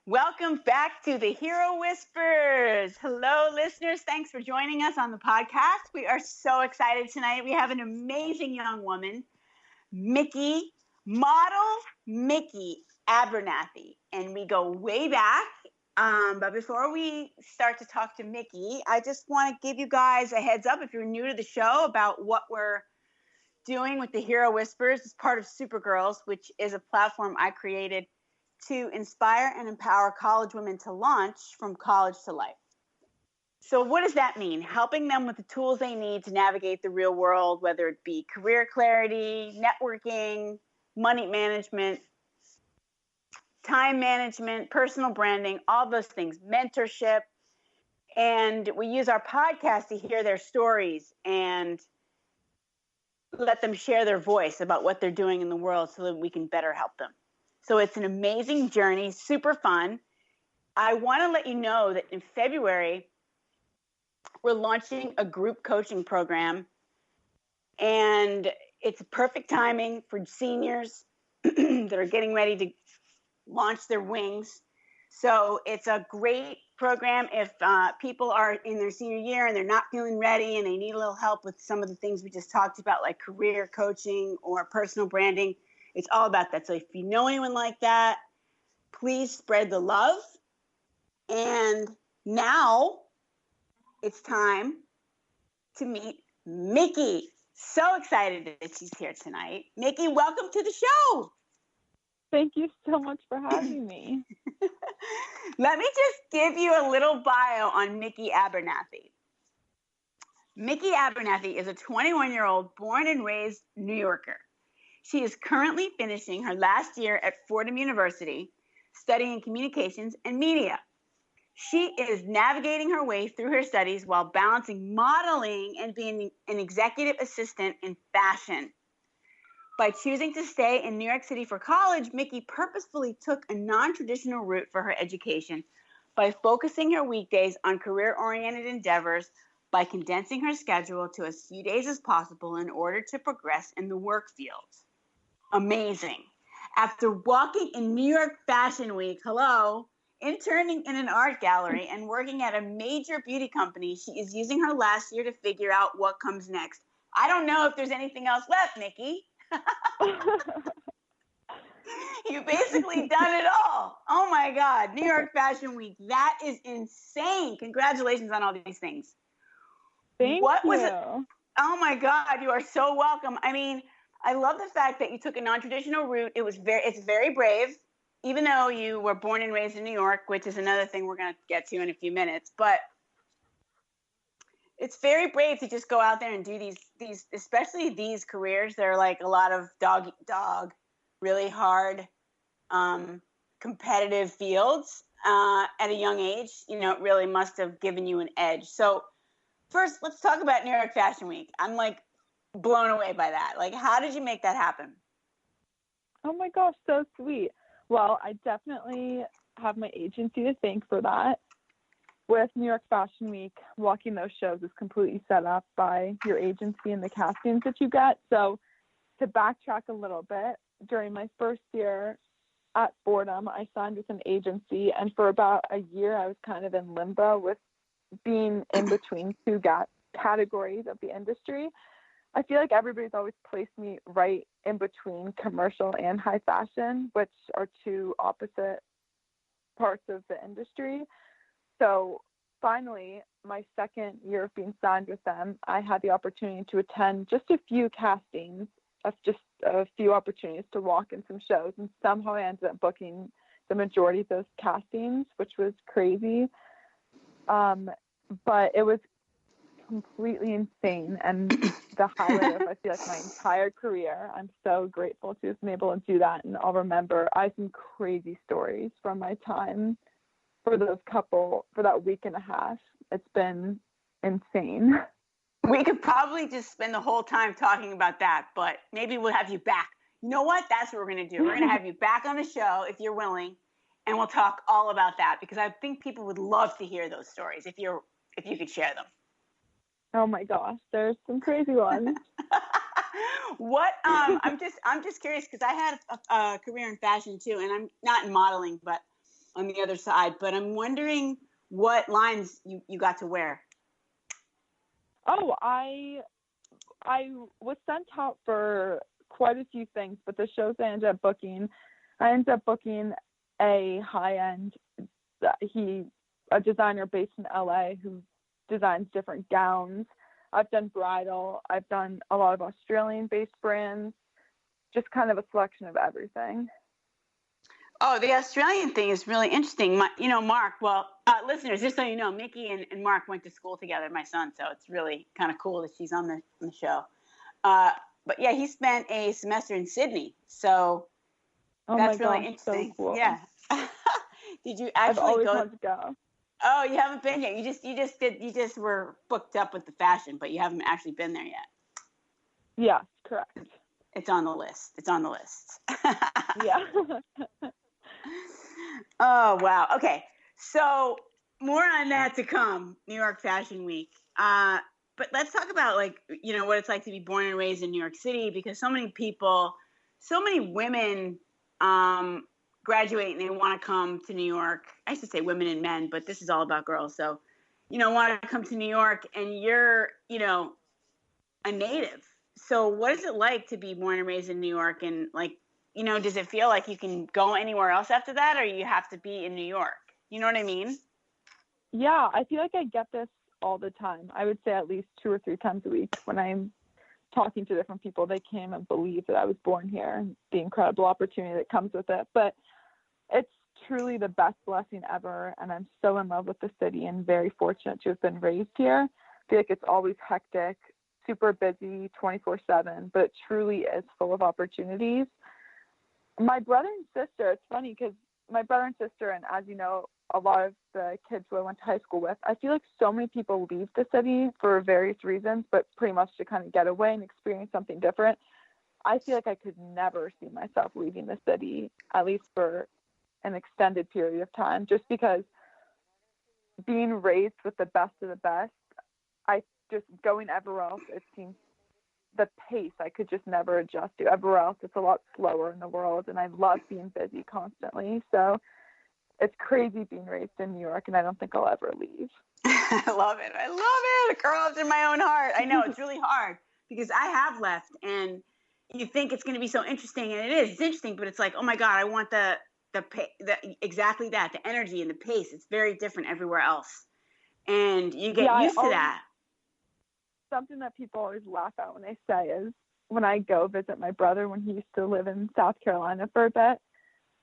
Welcome back to the Hero Whispers. Hello, listeners. Thanks for joining us on the podcast. We are so excited tonight. We have an amazing young woman, model Mickey Abernathy. And we go way back. But before we start to talk to Mickey, I just want to give you guys a heads up if you're new to the show about what we're doing with the Hero Whispers. It's part of Supergirls, which is a platform I created to inspire and empower college women to launch from college to life. So what does that mean? Helping them with the tools they need to navigate the real world, whether it be career clarity, networking, money management, time management, personal branding, all those things, mentorship. And we use our podcast to hear their stories and let them share their voice about what they're doing in the world so that we can better help them. So it's an amazing journey, super fun. I want to let you know that in February, we're launching a group coaching program, and it's perfect timing for seniors that are getting ready to launch their wings. So it's a great program if people are in their senior year and they're not feeling ready and they need a little help with some of the things we just talked about, like career coaching or personal branding. It's all about that. So if you know anyone like that, please spread the love. And now it's time to meet Mickey. So excited that she's here tonight. Mickey, welcome to the show. Thank you so much for having me. Let me just give you a little bio on Mickey Abernathy. Mickey Abernathy is a 21-year-old born and raised New Yorker. She is currently finishing her last year at Fordham University, studying communications and media. She is navigating her way through her studies while balancing modeling and being an executive assistant in fashion. By choosing to stay in New York City for college, Mickey purposefully took a non-traditional route for her education by focusing her weekdays on career-oriented endeavors by condensing her schedule to as few days as possible in order to progress in the work field. Amazing. After walking in New York Fashion Week, interning in an art gallery and working at a major beauty company, she is using her last year to figure out what comes next. I don't know if there's anything else left, Mickey. You've basically done it all. Oh my God. New York Fashion Week. That is insane. Congratulations on all these things. Thank you. Oh my God. You are so welcome. I mean, I love the fact that you took a non-traditional route. It's very brave, even though you were born and raised in New York, which is another thing we're going to get to in a few minutes. But it's very brave to just go out there and do these, especially these careers. They're like a lot of dog, really hard, competitive fields at a young age. You know, it really must have given you an edge. So first, let's talk about New York Fashion Week. I'm like blown away by that. Like, how did you make that happen? Oh my gosh, so sweet. Well, I definitely have my agency to thank for that. With New York Fashion Week, walking those shows is completely set up by your agency and the castings that you get. So to backtrack a little bit, during my first year at Fordham, I signed with an agency, and for about a year, I was kind of in limbo with being in between two categories of the industry. I feel like everybody's always placed me right in between commercial and high fashion, which are two opposite parts of the industry. So finally, my second year of being signed with them, I had the opportunity to attend just a few castings, of just a few opportunities to walk in some shows. And somehow I ended up booking the majority of those castings, which was crazy. But it was completely insane. And the highlight of, I feel like, my entire career, I'm so grateful to have been able to do that. And I'll remember, I have some crazy stories from my time for that week and a half. It's been insane. We could probably just spend the whole time talking about that, but maybe we'll have you back. You know what? That's what we're going to do. We're going to have you back on the show if you're willing, and we'll talk all about that, because I think people would love to hear those stories if you could share them. Oh my gosh, there's some crazy ones. What? I'm just curious, because I had a career in fashion too, and I'm not in modeling, but on the other side, but I'm wondering what lines you got to wear. Oh, I was sent out for quite a few things, but the shows I ended up booking a high-end, a designer based in LA who designs different gowns. I've done bridal. I've done a lot of Australian-based brands, just kind of a selection of everything. Oh, the Australian thing is really interesting. Mark, listeners, just so you know, Mickey and Mark went to school together, my son, so it's really kind of cool that she's on the show. But yeah, he spent a semester in Sydney, so that's really interesting. So cool. Yeah. Did you I've actually always go? wanted to go. Oh, you haven't been yet. You just were booked up with the fashion, but you haven't actually been there yet. Yeah, correct. It's on the list. Yeah. Oh, wow. Okay. So more on that to come, New York Fashion Week. But let's talk about what it's like to be born and raised in New York City, because so many women graduate and they want to come to New York. I should say women and men, but this is all about girls. So, want to come to New York, and you're, a native. So what is it like to be born and raised in New York? And does it feel like you can go anywhere else after that, or you have to be in New York? You know what I mean? Yeah, I feel like I get this all the time. I would say at least 2 or 3 times a week when I'm talking to different people. They can't even believe that I was born here and the incredible opportunity that comes with it. But it's truly the best blessing ever, and I'm so in love with the city and very fortunate to have been raised here. I feel like it's always hectic, super busy, 24/7, but it truly is full of opportunities. My brother and sister, it's funny because my brother and sister, and as you know, a lot of the kids who I went to high school with, I feel like so many people leave the city for various reasons, but pretty much to kind of get away and experience something different. I feel like I could never see myself leaving the city, at least for an extended period of time, just because being raised with the best of the best, I just going everywhere else, it seems the pace I could just never adjust to. Everywhere else, it's a lot slower in the world, and I love being busy constantly. So it's crazy being raised in New York, and I don't think I'll ever leave. I love it. A girl after my own heart. I know it's really hard because I have left, and you think it's going to be so interesting, and it is. It's interesting, but it's like, oh my God, I want the exactly that, the energy and the pace. It's very different everywhere else, and you get used to that. Something that people always laugh at when they say is when I go visit my brother when he used to live in South Carolina for a bit,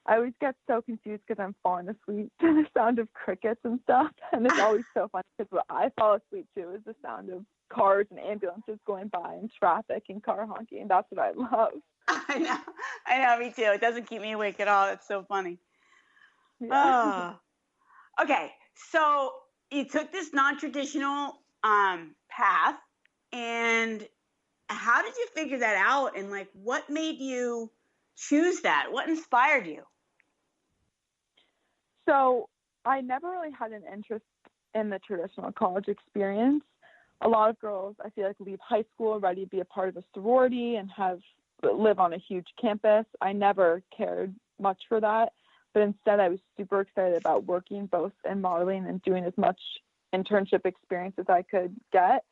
I always get so confused because I'm falling asleep to the sound of crickets and stuff. And it's always so funny because what I fall asleep to is the sound of cars and ambulances going by and traffic and car honking. And that's what I love. I know, me too. It doesn't keep me awake at all. It's so funny. Yeah. Oh. Okay, so you took this non-traditional path, and how did you figure that out? And what made you choose that? What inspired you? So I never really had an interest in the traditional college experience. A lot of girls, I feel like, leave high school ready to be a part of a sorority and live on a huge campus. I never cared much for that, but instead I was super excited about working both in modeling and doing as much internship experience as I could get.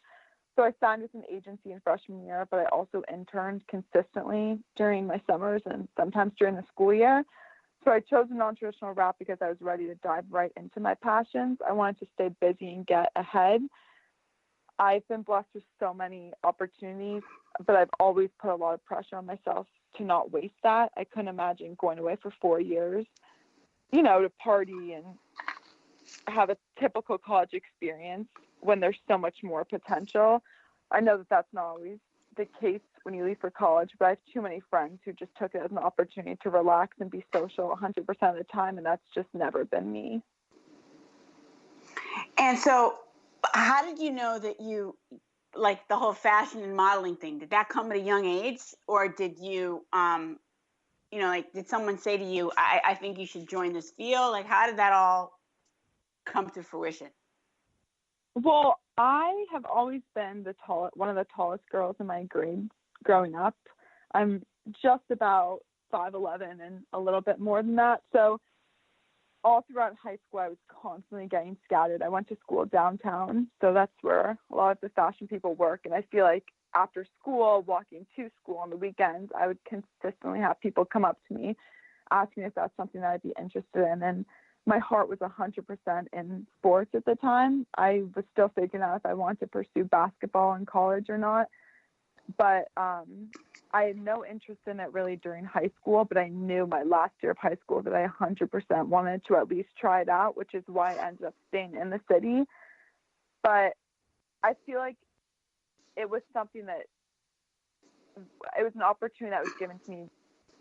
So I signed with an agency in freshman year, but I also interned consistently during my summers and sometimes during the school year. So I chose a non-traditional route because I was ready to dive right into my passions. I wanted to stay busy and get ahead. I've been blessed with so many opportunities, but I've always put a lot of pressure on myself to not waste that. I couldn't imagine going away for 4 years, to party and have a typical college experience when there's so much more potential. I know that that's not always the case when you leave for college, but I have too many friends who just took it as an opportunity to relax and be social 100% of the time, and that's just never been me. And so how did you know that you like the whole fashion and modeling thing? Did that come at a young age, or did you did someone say to you, I think you should join this field? How did that all come to fruition? Well, I have always been one of the tallest girls in my grade growing up. I'm just about 5'11" and a little bit more than that. So all throughout high school, I was constantly getting scattered. I went to school downtown, so that's where a lot of the fashion people work. And I feel like after school, walking to school on the weekends, I would consistently have people come up to me asking if that's something that I'd be interested in. And my heart was 100% in sports at the time. I was still figuring out if I wanted to pursue basketball in college or not. But I had no interest in it really during high school, but I knew my last year of high school that I 100% wanted to at least try it out, which is why I ended up staying in the city. But I feel like it was something that it was an opportunity that was given to me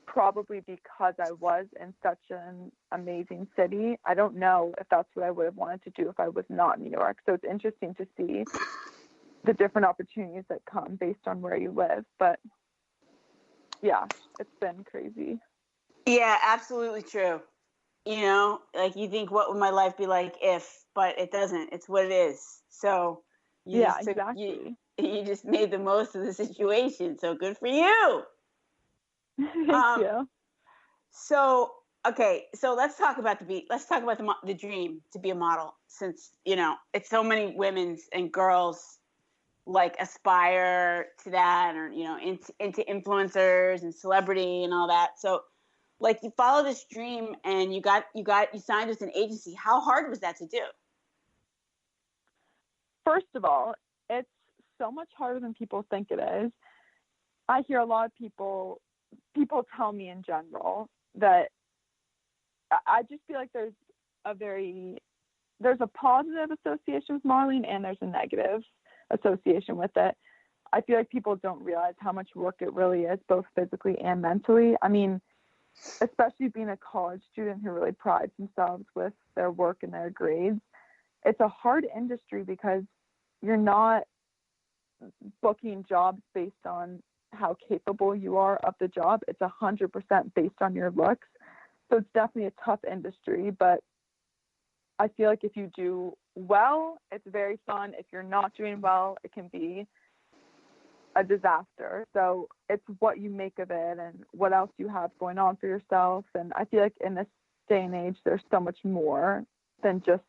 probably because I was in such an amazing city. I don't know if that's what I would have wanted to do if I was not in New York. So it's interesting to see the different opportunities that come based on where you live. But yeah, it's been crazy. Yeah, absolutely true. You know, like you think, what would my life be like if, but it doesn't. It's what it is. So Yeah, exactly. You just made the most of the situation. So good for you. Thank you. So, okay, so let's talk about let's talk about the dream to be a model, since, you know, it's so many women and girls like aspire to that, or, you know, into influencers and celebrity and all that. So like you follow this dream and you signed with an agency. How hard was that to do? First of all, it's so much harder than people think it is. I hear a lot of people tell me in general that I just feel like there's a positive association with modeling and there's a negative association with it. I feel like people don't realize how much work it really is, both physically and mentally. I mean, especially being a college student who really prides themselves with their work and their grades, it's a hard industry because you're not booking jobs based on how capable you are of the job. It's 100% based on your looks. So it's definitely a tough industry, but I feel like if you do well, it's very fun. If you're not doing well, it can be a disaster. So it's what you make of it and what else you have going on for yourself. And I feel like in this day and age, there's so much more than just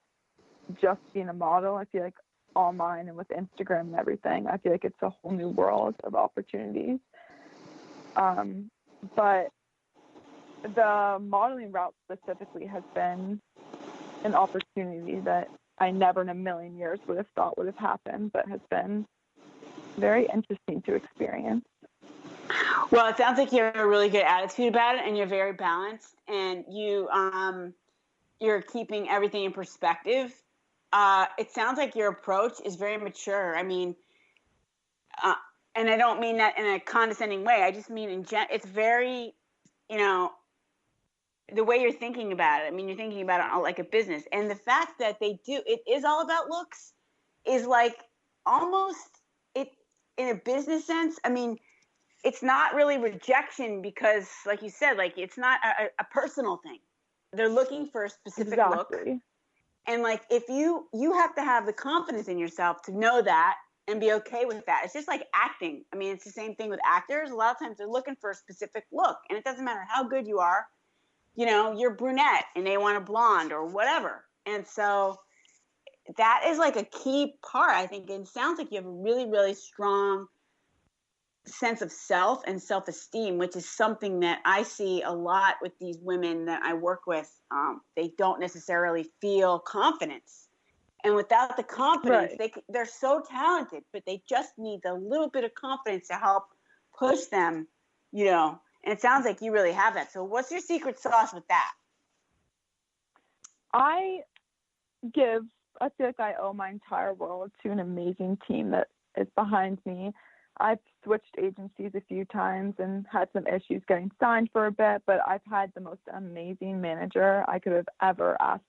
being a model. I feel like online and with Instagram and everything, I feel like it's a whole new world of opportunities. But the modeling route specifically has been an opportunity that I never in a million years would have thought would have happened, but has been very interesting to experience. Well, it sounds like you have a really good attitude about it, and you're very balanced, and you're keeping everything in perspective. It sounds like your approach is very mature. I mean, and I don't mean that in a condescending way. I just mean it's very, you know, the way you're thinking about it. I mean, you're thinking about it like a business, and the fact that it is all about looks is like almost it in a business sense. I mean, it's not really rejection because, like you said, like it's not a personal thing. They're looking for a specific look. And like, if you have to have the confidence in yourself to know that and be okay with that. It's just like acting. I mean, it's the same thing with actors. A lot of times they're looking for a specific look, and it doesn't matter how good you are. You know, you're brunette and they want a blonde or whatever. And so that is like a key part, I think. It sounds like you have a really, really strong sense of self and self-esteem, which is something that I see a lot with these women that I work with. They don't necessarily feel confidence, and without the confidence, they're so talented, but they just need a little bit of confidence to help push them, you know. And it sounds like you really have that. So what's your secret sauce with that? I feel like I owe my entire world to an amazing team that is behind me. I've switched agencies a few times and had some issues getting signed for a bit, but I've had the most amazing manager I could have ever asked